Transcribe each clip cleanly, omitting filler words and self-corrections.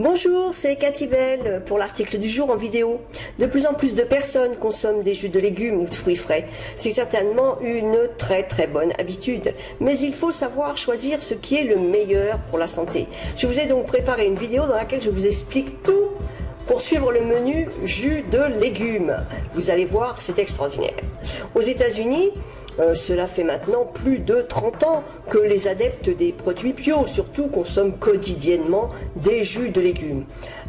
Bonjour, c'est Cathy Bell pour l'article du jour en vidéo. De plus en plus de personnes consomment des jus de légumes ou de fruits frais. C'est certainement une très bonne habitude, mais il faut savoir choisir ce qui est le meilleur pour la santé. Je vous ai donc préparé une vidéo dans laquelle je vous explique tout pour suivre le menu jus de légumes. Vous allez voir, c'est extraordinaire. Aux États-Unis, cela fait maintenant plus de 30 ans que les adeptes des produits bio, surtout, consomment quotidiennement des jus de légumes.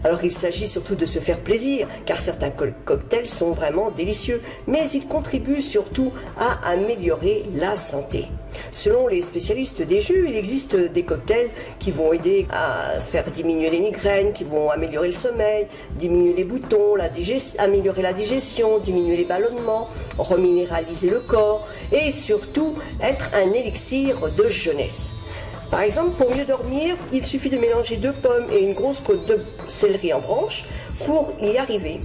Alors il s'agit surtout de se faire plaisir, car certains cocktails sont vraiment délicieux, mais ils contribuent surtout à améliorer la santé. Selon les spécialistes des jus, il existe des cocktails qui vont aider à faire diminuer les migraines, qui vont améliorer le sommeil, diminuer les boutons, améliorer la digestion, diminuer les ballonnements, reminéraliser le corps et surtout être un élixir de jeunesse. Par exemple, pour mieux dormir, il suffit de mélanger 2 pommes et une grosse côte de céleri en branche pour y arriver.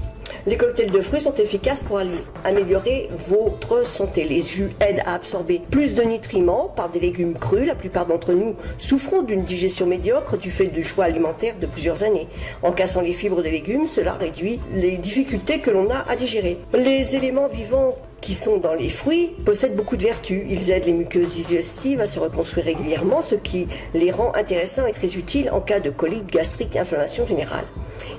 Les cocktails de fruits sont efficaces pour améliorer votre santé. Les jus aident à absorber plus de nutriments par des légumes crus. La plupart d'entre nous souffront d'une digestion médiocre du fait du choix alimentaire de plusieurs années. En cassant les fibres des légumes, cela réduit les difficultés que l'on a à digérer. Les éléments vivants qui sont dans les fruits possèdent beaucoup de vertus. Ils aident les muqueuses digestives à se reconstruire régulièrement, ce qui les rend intéressants et très utiles en cas de colite gastrique et inflammation générale.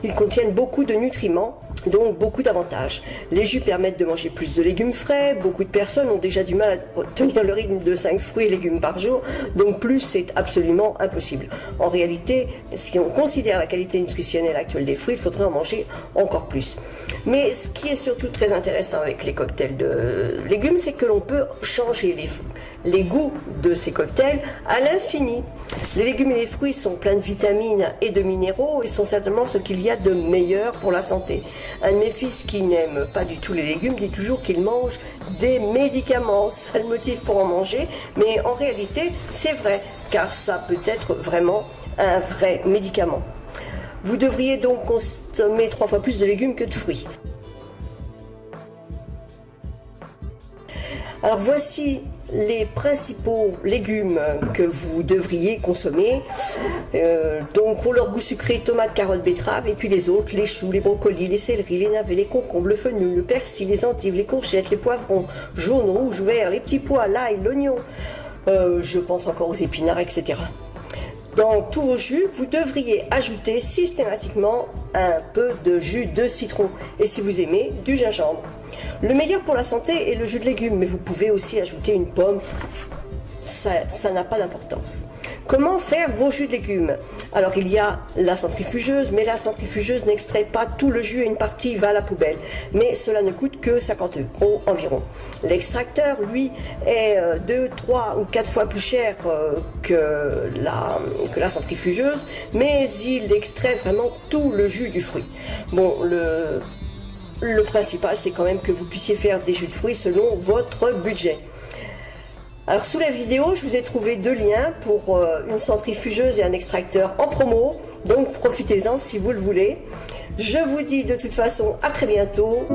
Ils contiennent beaucoup de nutriments, donc beaucoup d'avantages. Les jus permettent de manger plus de légumes frais. Beaucoup de personnes ont déjà du mal à tenir le rythme de 5 fruits et légumes par jour, donc plus c'est absolument impossible. En réalité, si on considère la qualité nutritionnelle actuelle des fruits, il faudrait en manger encore plus. Mais ce qui est surtout très intéressant avec les cocktails de légumes, c'est que l'on peut changer les goûts de ces cocktails à l'infini. Les légumes et les fruits sont pleins de vitamines et de minéraux et sont certainement ce qu'il y a de meilleur pour la santé. Un de mes fils qui n'aime pas du tout les légumes dit toujours qu'il mange des médicaments. Ça le motive pour en manger, mais en réalité c'est vrai, car ça peut être vraiment un vrai médicament. Vous devriez donc consommer 3 fois plus de légumes que de fruits. Alors voici les principaux légumes que vous devriez consommer. Donc pour leur goût sucré, tomates, carottes, betteraves, et puis les autres, les choux, les brocolis, les céleris, les navets, les concombres, le fenouil, le persil, les endives, les courgettes, les poivrons, jaunes, rouges, verts, les petits pois, l'ail, l'oignon, je pense encore aux épinards, etc. Dans tous vos jus, vous devriez ajouter systématiquement un peu de jus de citron et si vous aimez, du gingembre. Le meilleur pour la santé est le jus de légumes, mais vous pouvez aussi ajouter une pomme, ça n'a pas d'importance. Comment faire vos jus de légumes? Alors il y a la centrifugeuse, mais la centrifugeuse n'extrait pas tout le jus et une partie va à la poubelle. Mais cela ne coûte que 50 € environ. L'extracteur, lui, est 2, 3 ou 4 fois plus cher que la centrifugeuse, mais il extrait vraiment tout le jus du fruit. Bon, le principal, c'est quand même que vous puissiez faire des jus de fruits selon votre budget. Alors sous la vidéo, je vous ai trouvé 2 liens pour une centrifugeuse et un extracteur en promo, donc profitez-en si vous le voulez. Je vous dis de toute façon à très bientôt.